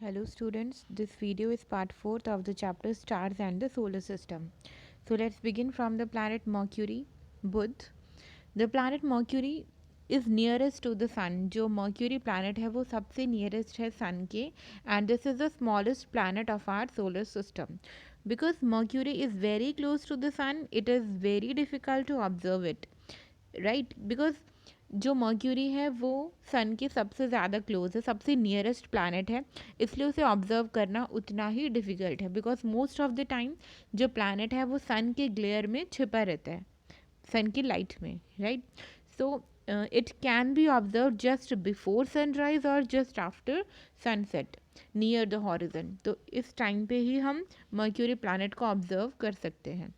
Hello students, this video is part 4th of the chapter Stars and the Solar System. So let's begin from the planet Mercury, Budh. The planet Mercury is nearest to the sun. जो Mercury planet है वो सबसे nearest है sun के, and this is the smallest planet of our solar system. Because Mercury is very close to the sun, it is very difficult to observe it. Right because जो mercury है वो सन के सबसे ज़्यादा क्लोज है, सबसे नियरेस्ट प्लानट है, इसलिए उसे ऑब्जर्व करना उतना ही डिफ़िकल्ट है because most of the time जो प्लानट है वो सन के ग्लेयर में छिपा रहता है, सन की लाइट में, right. So it can be observe just before sunrise और just after sunset near the horizon. तो इस टाइम पे ही हम मर्क्यूरी प्लानट को ऑब्जर्व कर सकते हैं.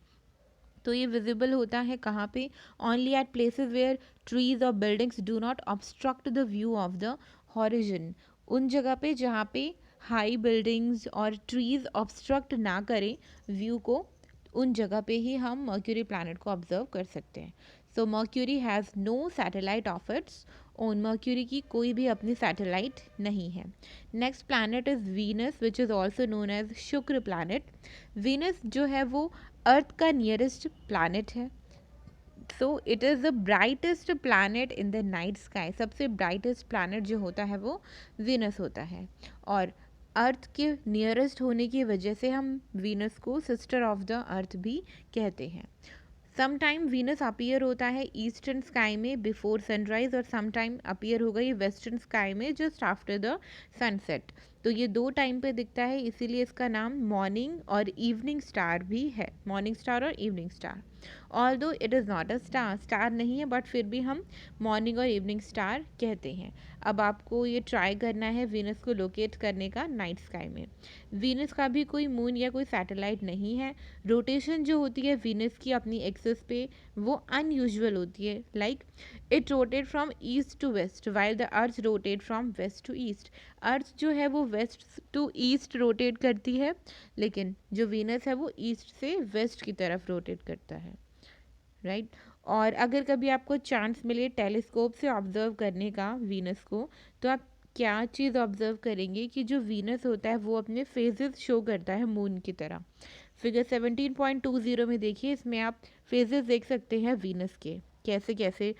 तो ये विजिबल होता है कहाँ पे? Only at places where trees और buildings do not obstruct the view of the horizon. उन जगह पे जहाँ पे हाई बिल्डिंग्स और ट्रीज ऑब्स्ट्रक्ट ना करें व्यू को, उन जगह पे ही हम मर्क्यूरी प्लैनेट को ऑब्जर्व कर सकते हैं. So Mercury has no satellite of its own. Mercury की कोई भी अपनी सैटेलाइट नहीं है. Next planet is Venus which is also known as Shukra planet. Venus जो है वो अर्थ का नियरेस्ट प्लैनेट है. So it is the brightest planet in the night sky. सबसे ब्राइटेस्ट प्लैनेट जो होता है वो वीनस होता है, और अर्थ के नियरेस्ट होने की वजह से हम वीनस को सिस्टर ऑफ द अर्थ भी कहते हैं. सम टाइम वीनस अपीयर होता है ईस्टर्न स्काई में बिफोर सनराइज, और सम टाइम अपीयर होगा ये वेस्टर्न स्काई में जस्ट आफ्टर द सनसेट. तो ये दो टाइम पे दिखता है, इसीलिए इसका नाम मॉर्निंग और इवनिंग स्टार भी है. मॉर्निंग स्टार और evening star. Although it is not a star, star नहीं है, बट फिर भी हम मॉर्निंग और इवनिंग स्टार कहते हैं. अब आपको ये ट्राई करना है वीनस को लोकेट करने का नाइट स्काई में. वीनस का भी कोई मून या कोई सैटेलाइट नहीं है. रोटेशन जो होती है वीनस की अपनी एक्सिस पे वो अनयूजुअल होती है. Like it rotate from east to west while the earth rotate from west to east. Earth जो है वो वेस्ट टू ईस्ट रोटेट करती है, लेकिन जो वीनस है वो ईस्ट से वेस्ट की तरफ रोटेट करता है, राइट. और अगर कभी आपको चांस मिले टेलीस्कोप से ऑब्जर्व करने का वीनस को, तो आप क्या चीज़ ऑब्जर्व करेंगे कि जो वीनस होता है वो अपने फेजेस शो करता है मून की तरह. फिगर 17.20 में देखिए, इसमें आप फेजेस देख सकते हैं वीनस के, कैसे कैसे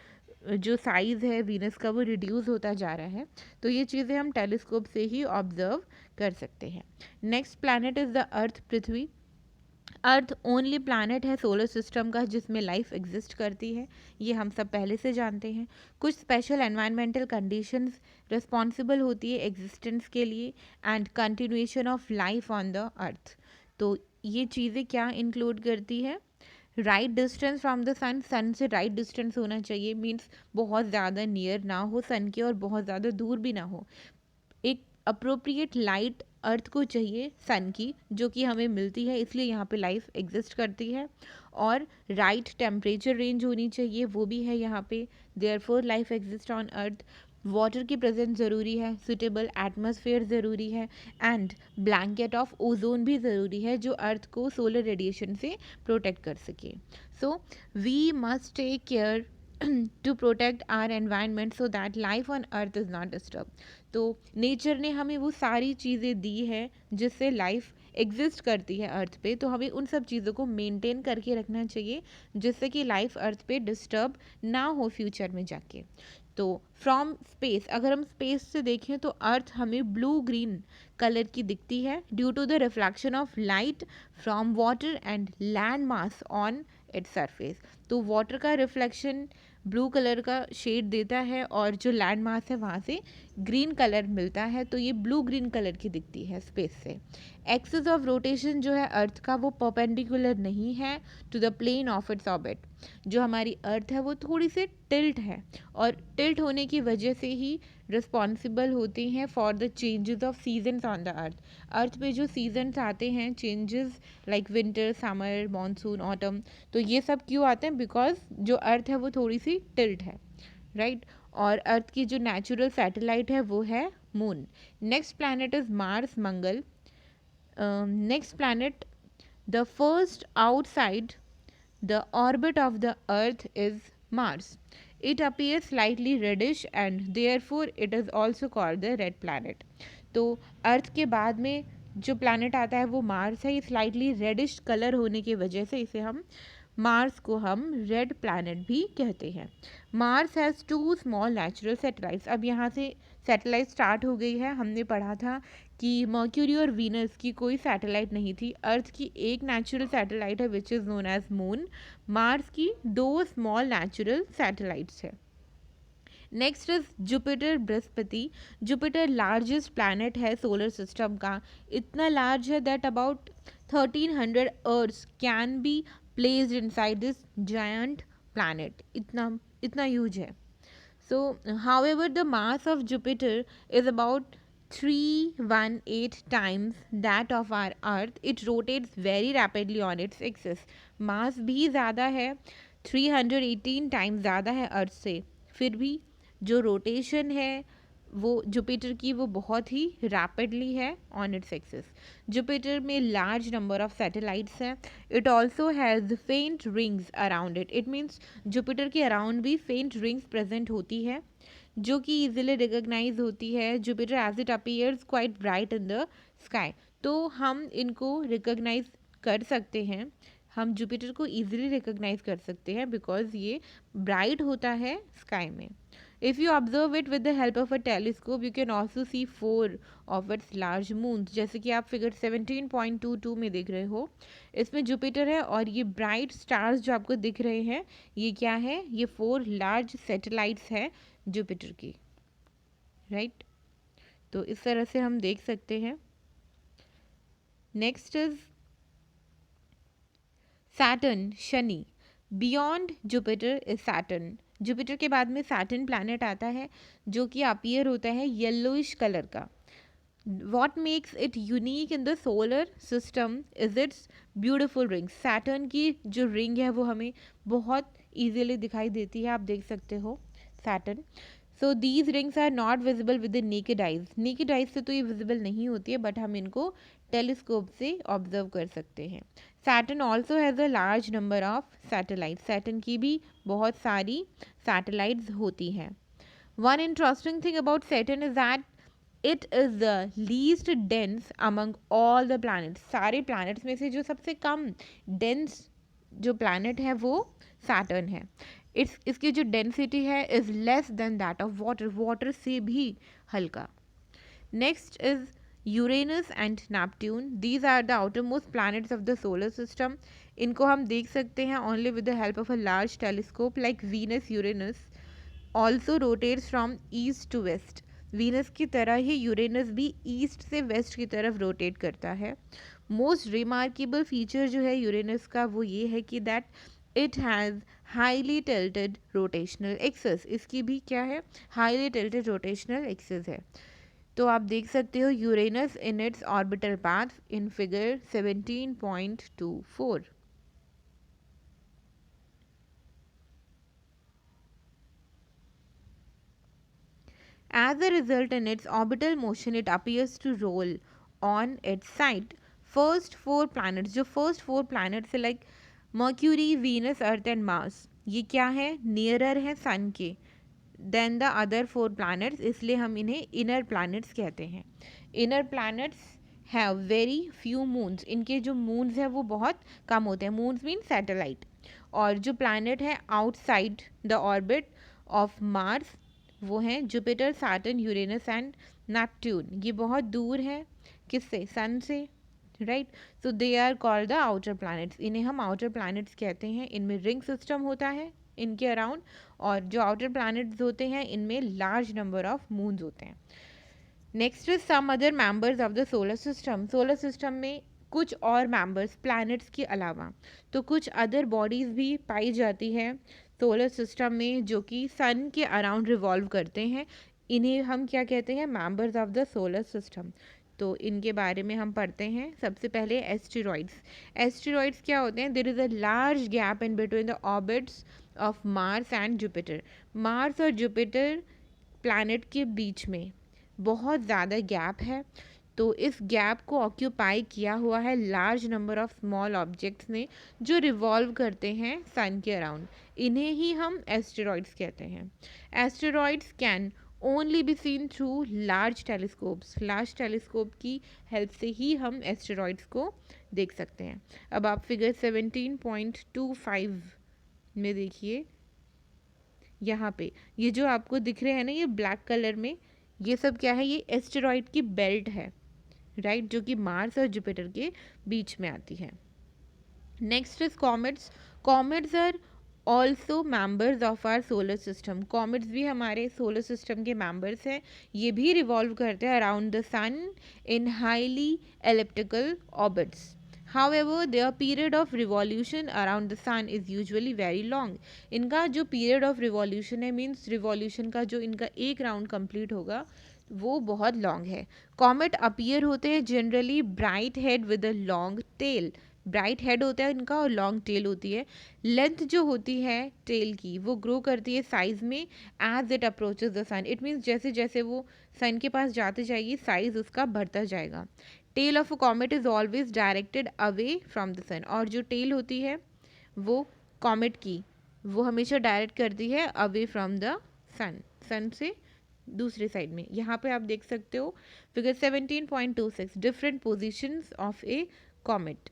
जो साइज़ है वीनस का वो रिड्यूस होता जा रहा है. तो ये चीज़ें हम टेलीस्कोप से ही ऑब्जर्व कर सकते हैं. Next planet is the earth, Prithvi. Earth only planet है सोलर सिस्टम का जिसमें लाइफ एग्जिस्ट करती है, ये हम सब पहले से जानते हैं. कुछ स्पेशल एनवायरमेंटल कंडीशंस रिस्पॉन्सिबल होती है एग्जिस्टेंस के लिए and continuation of life on the अर्थ. तो ये चीज़ें क्या इंक्लूड करती है? राइट डिस्टेंस फ्रॉम द सन. सन से राइट डिस्टेंस होना चाहिए, मीन्स बहुत ज़्यादा नियर ना हो सन के और बहुत ज़्यादा दूर भी ना हो. एक अप्रोप्रिएट लाइट अर्थ को चाहिए सन की, जो कि हमें मिलती है, इसलिए यहाँ पे लाइफ एग्जिस्ट करती है. और राइट टेम्परेचर रेंज होनी चाहिए, वो भी है यहाँ पे, therefore life exist on earth. Water की प्रेजेंस ज़रूरी है, सुटेबल एटमॉस्फेयर ज़रूरी है, एंड ब्लैंकेट ऑफ ओजोन भी ज़रूरी है जो अर्थ को सोलर रेडिएशन से प्रोटेक्ट कर सके. So we must take care to protect our environment so that life on earth is not disturb. तो नेचर ने हमें वो सारी चीज़ें दी है जिससे लाइफ एग्जिस्ट करती है अर्थ पे, तो हमें उन सब चीज़ों को मेंटेन करके रखना चाहिए जिससे कि लाइफ अर्थ पे डिस्टर्ब ना हो फ्यूचर में जाके. तो फ्रॉम स्पेस, अगर हम स्पेस से देखें तो अर्थ हमें ब्लू ग्रीन कलर की दिखती है due to the reflection of light from water and land mass on its surface. तो वाटर का रिफ्लेक्शन ब्लू कलर का शेड देता है और जो लैंड मास है वहाँ से ग्रीन कलर मिलता है, तो ये ब्लू ग्रीन कलर की दिखती है स्पेस से. एक्सिस ऑफ रोटेशन जो है अर्थ का वो परपेंडिकुलर नहीं है to the plane of its orbit. जो हमारी अर्थ है वो थोड़ी सी टिल्ट है, और टिल्ट होने की वजह से ही रिस्पॉन्सिबल होते हैं for the changes of seasons on the earth. Earth पे जो सीजन्स आते हैं changes like winter, summer, monsoon, autumn, तो ये सब क्यों आते हैं? बिकॉज जो अर्थ है वो थोड़ी सी टिल्ट है, राइट. और अर्थ की जो नेचुरल सैटेलाइट है वो है moon. Next planet is Mars, Mangal. Next planet, the first outside the orbit of the earth is Mars. It appears slightly reddish and therefore it is also called the red planet. तो अर्थ के बाद में जो planet आता है वो Mars है। ये स्लाइटली रेडिश कलर होने की वजह से इसे हम मार्स को हम रेड प्लैनेट भी कहते हैं। Mars has 2 small natural satellites. अब यहाँ से सैटेलाइट स्टार्ट हो गई है। हमने पढ़ा था कि मर्क्यूरी और वीनस की कोई सैटेलाइट नहीं थी। अर्थ की एक नेचुरल सैटेलाइट है which is known as moon. Mars की 2 स्मॉल नेचुरल सैटेलाइट्स है। Next is Jupiter Brihaspati. Jupiter largest planet है सोलर सिस्टम का। इतना लार्ज है that about 1300 earths can be placed inside this giant planet. इतना ह्यूज है। So, however, the mass of Jupiter is about 318 times that of our Earth. It rotates very rapidly on its axis. Mass भी ज़्यादा है, 318 times ज़्यादा है अर्थ से, फिर भी जो रोटेशन है वो जुपिटर की वो बहुत ही रैपिडली है ऑन इट्स एक्सिस। जुपिटर में लार्ज नंबर ऑफ सैटेलाइट्स हैं। इट ऑल्सो हैज़ फेंट rings around it. It means Jupiter के अराउंड भी फेंट रिंग्स प्रेजेंट होती है जो कि इजीली रिकॉग्नाइज होती है। Jupiter as it appears quite bright in the sky. तो हम इनको रिकॉग्नाइज कर सकते हैं, हम जुपिटर को ईजिली रिकॉग्नाइज कर सकते हैं बिकॉज ये ब्राइट होता है स्काई में। If you observe it with the help of a telescope, you can also see 4 of its large moons. जैसे कि आप फिगर 17.22 में देख रहे हो, इसमें जुपिटर है और ये ब्राइट स्टार्स जो आपको दिख रहे हैं ये क्या है, ये 4 लार्ज सैटेलाइट्स हैं जुपिटर की, राइट। तो इस तरह से हम देख सकते हैं। Next is Saturn, Shani. Beyond Jupiter is Saturn. Jupiter के बाद में सैटर्न प्लैनेट आता है जो कि अपीयर होता है येलोइश कलर का। What makes it unique in the solar system is it's beautiful ring. Saturn की जो रिंग है वो हमें बहुत ईजिली दिखाई देती है, आप देख सकते हो Saturn. So these rings are not visible with the naked eyes. Naked eyes से तो ये विजिबल नहीं होती है बट हम इनको टेलीस्कोप से ऑब्जर्व कर सकते हैं। Saturn also has a large number of satellite. Saturn की भी बहुत सारी सैटेलाइट्स होती हैं। One interesting thing about Saturn is that it is the least dense among all the planets. सारे प्लैनेट्स में से जो सबसे कम डेंस जो प्लैनेट है वो सैटर्न है। इसकी जो डेंसिटी है is less than that of water. Water से भी हल्का। Next is Uranus and Neptune. These are the outermost planets of the solar system. इनको हम देख सकते हैं only with the help of a large telescope. Like Venus, Uranus also rotates from east to west. Venus की तरह ही Uranus भी east से वेस्ट की तरफ रोटेट करता है। मोस्ट रिमार्केबल फीचर जो है यूरेनस का वो ये है कि that it has highly tilted rotational axis. इसकी भी क्या है, हाईली टिल्टेड रोटेशनल एक्सिस है। तो आप देख सकते हो Uranus in its orbital path in figure 17.24। As a result, in its orbital motion, it appears to roll on its side. First 4 planets, जो first 4 planets है like Mercury, Venus, Earth and Mars, ये क्या है, nearer है सन के then the other 4 planets, इसलिए हम इन्हें इनर planets कहते हैं। Inner planets have very few moons. इनके जो मून्स हैं वो बहुत कम होते हैं। Moons mean satellite. और जो planet है outside the orbit of Mars वो हैं Jupiter, Saturn, Uranus and Neptune. ये बहुत दूर है किससे, सन से, right. So they are called the outer planets. इन्हें हम आउटर प्लैनेट्स कहते हैं। इनमें रिंग सिस्टम होता है इनके अराउंड, और जो आउटर प्लैनेट्स होते हैं इनमें लार्ज नंबर ऑफ मून्स होते हैं। Next is some other members of the solar system. Solar system में कुछ और मेंबर्स प्लैनेट्स के अलावा तो कुछ अदर बॉडीज़ भी पाई जाती है सोलर सिस्टम में जो कि सन के अराउंड रिवॉल्व करते हैं। इन्हें हम क्या कहते हैं, members of the solar system. तो इनके बारे में हम पढ़ते हैं। सबसे पहले एस्टेरॉइड्स। एस्टेरॉइड्स क्या होते हैं, there is a large gap in between the orbits of Mars and Jupiter. Mars और जुपिटर प्लैनेट के बीच में बहुत ज़्यादा गैप है। तो इस गैप को ऑक्यूपाई किया हुआ है large number of small objects ने जो रिवॉल्व करते हैं सन के अराउंड। इन्हें ही हम एस्टेरॉइड्स कहते हैं। Asteroids can only be seen through large telescopes. Large telescope की हेल्प से ही हम एस्टेरॉइड्स को देख सकते हैं। अब आप फिगर 17.25 में देखिए, यहाँ पे ये जो आपको दिख रहे हैं ना, ये ब्लैक कलर में, ये सब क्या है? ये एस्टेरॉइड की बेल्ट है, राइट, जो कि मार्स और जुपिटर के बीच में आती है। Next is comets. Comets are also members of our solar system. Comets भी हमारे सोलर सिस्टम के मेंबर्स हैं। ये भी रिवॉल्व करते हैं around the sun in highly elliptical orbits. However, their period of revolution around the sun is usually very long. इनका जो period of revolution है, मीन्स रिवॉल्यूशन का जो इनका एक राउंड कंप्लीट होगा, वो बहुत लॉन्ग है। कॉमेट अपीयर होते हैं generally bright head with a long tail. Bright head होता है इनका और लॉन्ग टेल होती है। लेंथ जो होती है टेल की, वो ग्रो करती है साइज में as it approaches the sun. It means जैसे जैसे वो सन के पास जाते जाएगी, साइज उसका बढ़ता जाएगा। Tail of a comet is always directed away from the sun. और जो टेल होती है वो कॉमेट की, वो हमेशा डायरेक्ट करती है अवे फ्रॉम द सन, सन से दूसरे साइड में। यहाँ पे आप देख सकते हो figure 17.26 different positions of a comet.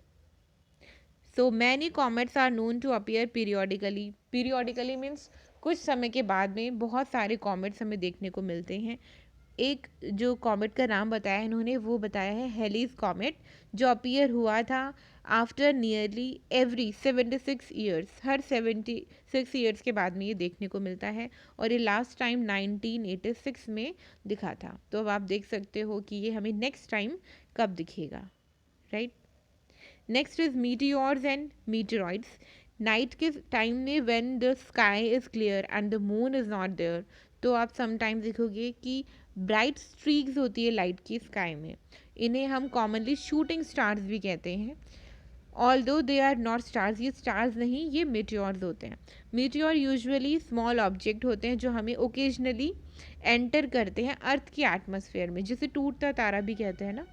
So many comets are known to appear periodically. Periodically means कुछ समय के बाद में बहुत सारे कॉमेट्स हमें देखने को मिलते हैं। एक जो कॉमेट का नाम बताया है इन्होंने, वो बताया है हेलीज कॉमेट, जो अपीयर हुआ था आफ्टर नियरली एवरी 76 ईयर्स। हर 76 ईयर्स के बाद में ये देखने को मिलता है, और ये लास्ट टाइम 1986 में दिखा था। तो अब आप देख सकते हो कि ये हमें नेक्स्ट टाइम कब दिखेगा, right. Next is meteors and meteoroids. Night के टाइम में when the sky is clear and the moon is not there, तो आप समटाइम्स देखोगे कि ब्राइट स्ट्रीक्स होती है लाइट की स्काई में। इन्हें हम कॉमनली शूटिंग स्टार्स भी कहते हैं। Although they are not stars, ये स्टार्स नहीं, ये मीटियोर्स होते हैं। मीटियोर यूजुअली स्मॉल ऑब्जेक्ट होते हैं जो हमें ओकेजनली एंटर करते हैं अर्थ की एटमॉस्फेयर में, जिसे टूटता तारा भी कहते हैं ना,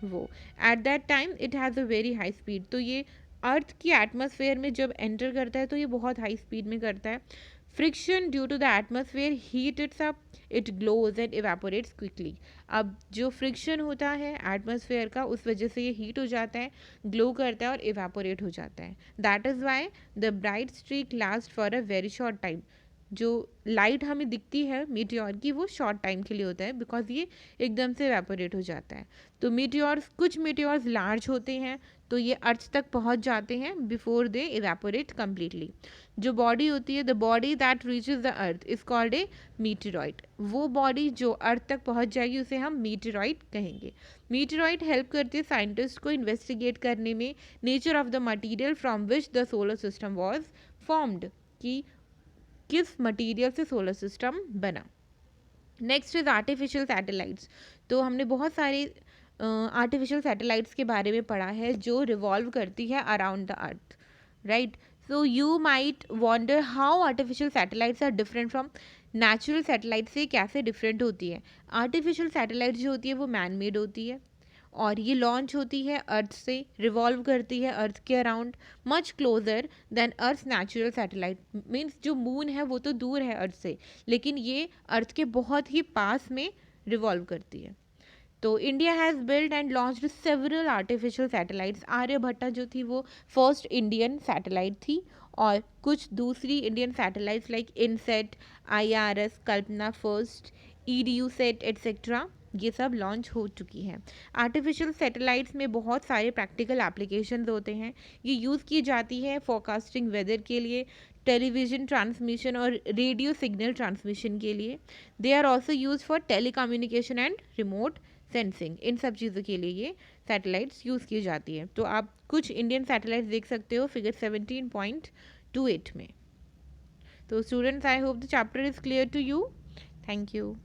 वो। At that time it has a very high speed. तो ये अर्थ की एटमॉस्फेयर में जब एंटर करता है तो ये बहुत हाई स्पीड में करता है। Friction due to the atmosphere heat its up, it glows and evaporates quickly. अब जो फ्रिक्शन होता है एटमॉस्फेयर का, उस वजह से ये हीट हो जाता है, ग्लो करता है और इवेपोरेट हो जाता है। That is why the bright streak last for a very short time. जो लाइट हमें दिखती है मीटियोर की, वो शॉर्ट टाइम के लिए होता है, बिकॉज ये एकदम से इवेपोरेट हो जाता है। तो मीटियोर्स, कुछ मीटियोर्स लार्ज होते हैं, तो ये अर्थ तक पहुंच जाते हैं बिफोर दे इवेपोरेट कम्प्लीटली। जो बॉडी होती है, the body that reaches the earth is called a meteoroid. वो बॉडी जो अर्थ तक पहुंच जाएगी उसे हम मीटेरॉइड कहेंगे। मीटेरॉइड हेल्प करती है साइंटिस्ट को इन्वेस्टिगेट करने में nature of the material from which the solar system was formed, कि किस मटीरियल से सोलर सिस्टम बना। Next is artificial satellites. तो हमने बहुत सारे आर्टिफिशियल सैटेलाइट्स के बारे में पढ़ा है जो रिवॉल्व करती है around the earth, right. So you might wonder how artificial satellites are different from natural satellite से कैसे डिफरेंट होती है। आर्टिफिशियल सैटेलाइट जो होती है वो मैन मेड होती है, और ये लॉन्च होती है अर्थ से, रिवॉल्व करती है अर्थ के अराउंड मच क्लोजर देन अर्थ नेचुरल सैटेलाइट। मीन्स जो मून है वो तो दूर है अर्थ से, लेकिन ये अर्थ के बहुत ही पास में रिवॉल्व करती है। तो India has build and launched several artificial satellites. Aryabhata जो थी वो फर्स्ट इंडियन सैटेलाइट थी, और कुछ दूसरी Indian satellites like INSAT, IRS, Kalpana first, EDUSAT etcetera, ये सब लॉन्च हो चुकी हैं। आर्टिफिशियल सैटेलाइट्स में बहुत सारे प्रैक्टिकल एप्लीकेशंस होते हैं। ये यूज़ की जाती है फोरकास्टिंग वेदर के लिए, टेलीविज़न ट्रांसमिशन और रेडियो सिग्नल ट्रांसमिशन के लिए। They are also use for telecommunication and remote sensing. इन सब चीज़ों के लिए ये सैटेलाइट्स यूज़ की जाती है। तो आप कुछ इंडियन सैटेलाइट्स देख सकते हो फिगर 17.28 में। तो students, I hope the chapter is clear to you. Thank you.